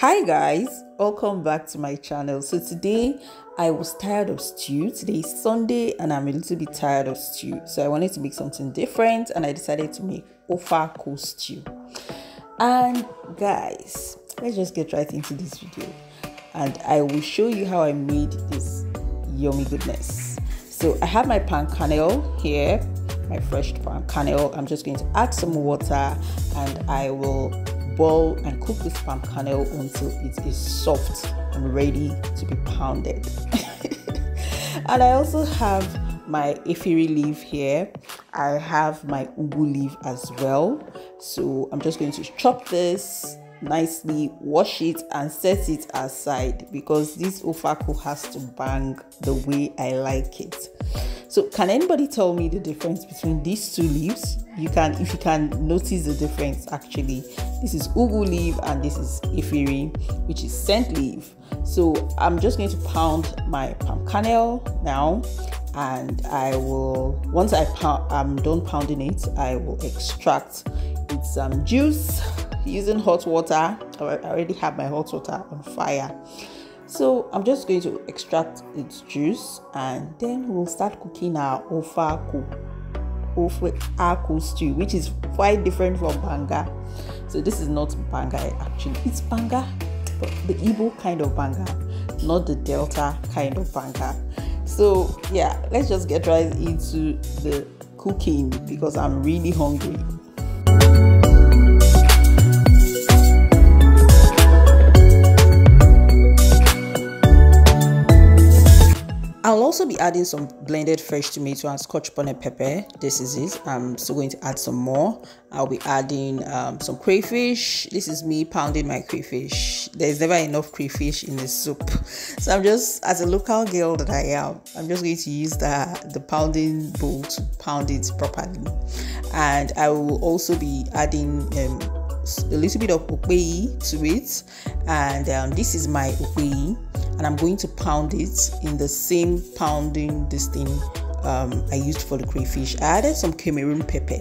Hi guys, welcome back to my channel. So today I was tired of stew. Today is Sunday and I'm a little bit tired of stew, so I wanted to make something different and I decided to make Ofe Akwu Stew. And guys, let's just get right into this video and I will show you how I made this yummy goodness. So I have my palm kernel here, my fresh palm kernel. I'm just going to add some water and I will boil and cook this palm kernel until it is soft and ready to be pounded. And I also have my efirin leaf here. I have my ugu leaf as well. So I'm just going to chop this nicely, wash it and set it aside because this Ofe Akwu has to bang the way I like it. So can anybody tell me the difference between these two leaves? If you can notice the difference, actually this is ugu leaf and this is efirin, which is scent leaf. So I'm just going to pound my palm kernel now, and I will, once I'm done pounding it, I will extract its juice using hot water. I already have my hot water on fire. So I'm just going to extract its juice and then we'll start cooking our Ofe Akwu Stew, which is quite different from banga. So this is not banga actually, it's banga, but the Igbo kind of banga, not the Delta kind of banga. So yeah, let's just get right into the cooking because I'm really hungry. I'll also be adding some blended fresh tomato and scotch bonnet pepper. This is it. I'm still going to add some more. I'll be adding some crayfish. This is me pounding my crayfish. There's never enough crayfish in the soup. So I'm just, as a local girl that I am, I'm just going to use the pounding bowl to pound it properly. And I will also be adding a little bit of okpei to it. And this is my okpei. And I'm going to pound it in the same pounding I used for the crayfish. I added some Cameroon pepper,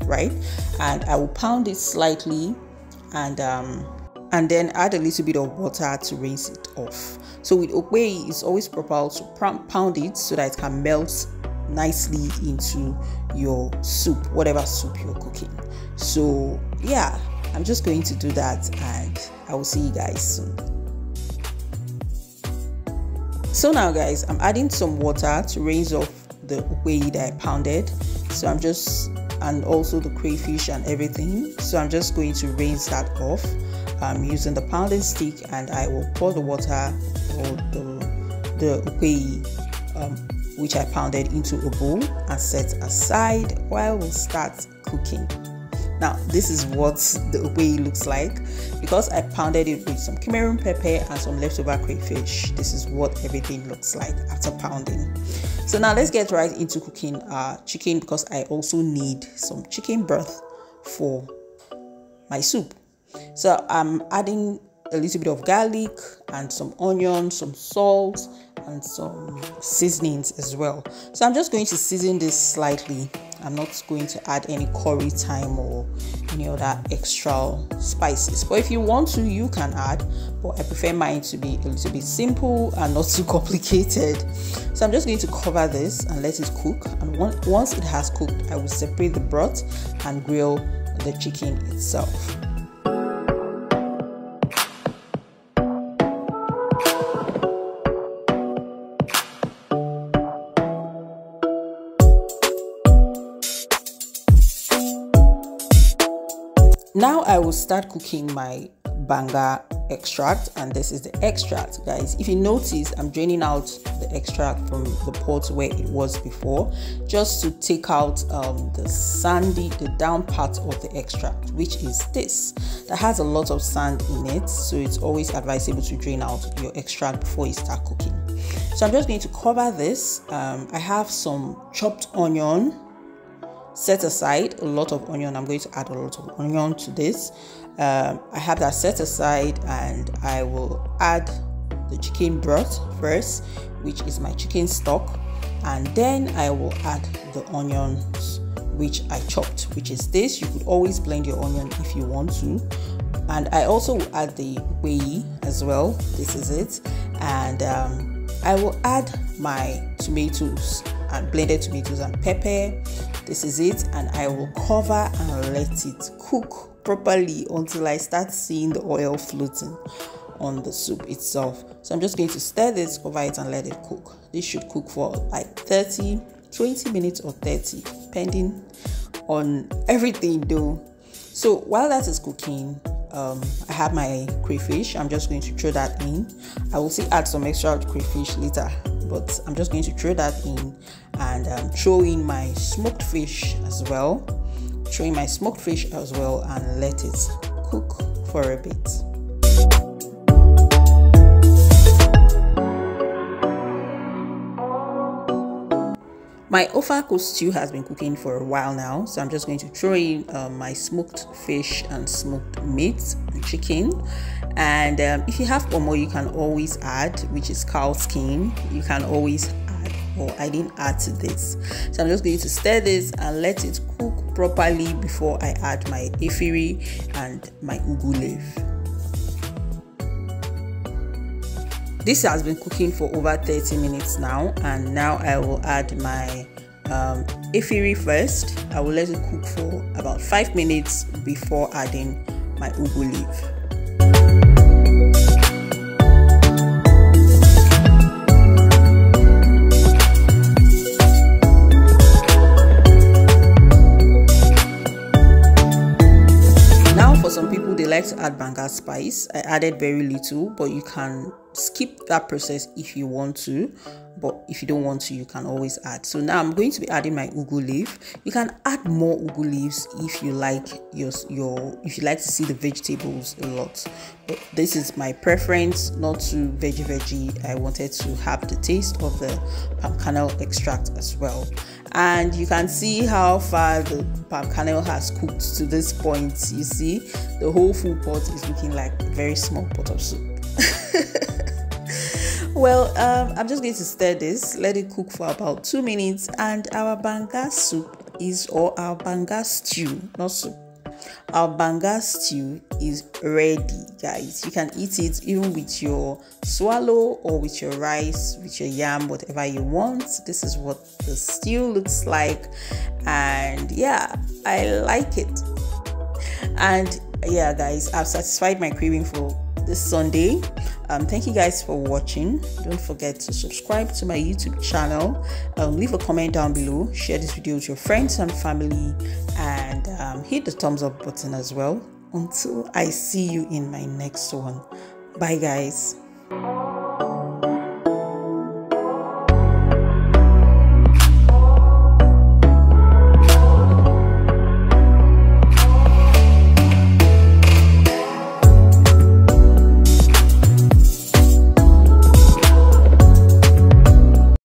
right? And I will pound it slightly and then add a little bit of water to rinse it off. So with okpei, it's always proper to pound it so that it can melt nicely into your soup, whatever soup you're cooking. So yeah, I'm just going to do that and I will see you guys soon. So now guys, I'm adding some water to rinse off the okpei that I pounded. So and also the crayfish and everything. So I'm just going to rinse that off using the pounding stick, and I will pour the water or the okpei which I pounded into a bowl and set aside while we'll start cooking. Now this is what the okpei looks like. Because I pounded it with some Cameroon pepper and some leftover crayfish, this is what everything looks like after pounding. So now let's get right into cooking our chicken because I also need some chicken broth for my soup. So I'm adding a little bit of garlic and some onion, some salt and some seasonings as well. So I'm just going to season this slightly. I'm not going to add any curry thyme or any other extra spices, but if you want to, you can add, but I prefer mine to be a little bit simple and not too complicated. So I'm just going to cover this and let it cook, and once it has cooked, I will separate the broth and grill the chicken itself. Now I will start cooking my banga extract, and this is the extract, guys. If you notice, I'm draining out the extract from the pot where it was before, just to take out the down part of the extract, which is this. That has a lot of sand in it, so it's always advisable to drain out your extract before you start cooking. So I'm just going to cover this. I have some chopped onion set aside, a lot of onion. I'm going to add a lot of onion to this. I have that set aside, and I will add the chicken broth first, which is my chicken stock, and then I will add the onions which I chopped, which is this. You could always blend your onion if you want to. And I also will add the whey as well. This is it. And I will add my tomatoes and blended tomatoes and pepper. This is it. And I will cover and let it cook properly until I start seeing the oil floating on the soup itself. So I'm just going to stir this, cover it, and let it cook. This should cook for like 20 minutes or 30, depending on everything though. So while that is cooking, I have my crayfish. I'm just going to throw that in. I will still add some extra crayfish later, but I'm just going to throw that in and throw in my smoked fish as well. And let it cook for a bit. My Ofe Akwu stew has been cooking for a while now, so I'm just going to throw in my smoked fish and smoked meat and chicken. And if you have pomo, you can always add, which is cow skin. You can always add, or I didn't add to this. So I'm just going to stir this and let it cook properly before I add my efiri and my ugu leaf. This has been cooking for over 30 minutes now, and now I will add my efiri first. I will let it cook for about 5 minutes before adding my ugu leaf. For some people, they like to add banga spice. I added very little, but you can skip that process if you want to. But if you don't want to, you can always add. So now I'm going to be adding my ugu leaf. You can add more ugu leaves if you like if you like to see the vegetables a lot. But this is my preference, not too veggie. I wanted to have the taste of the palm kernel extract as well. And you can see how far the palm kernel has cooked to this point. You see, the whole full pot is looking like a very small pot of soup. Well, I'm just going to stir this, let it cook for about 2 minutes, and our banga soup or our banga stew, not soup. Our banga stew is ready, guys. You can eat it even with your swallow or with your rice, with your yam, whatever you want. This is what the stew looks like, and yeah, I like it. And yeah, guys, I've satisfied my craving for this Sunday. Thank you guys for watching. Don't forget to subscribe to my YouTube channel, leave a comment down below, share this video with your friends and family, and hit the thumbs up button as well. Until I see you in my next one. Bye guys.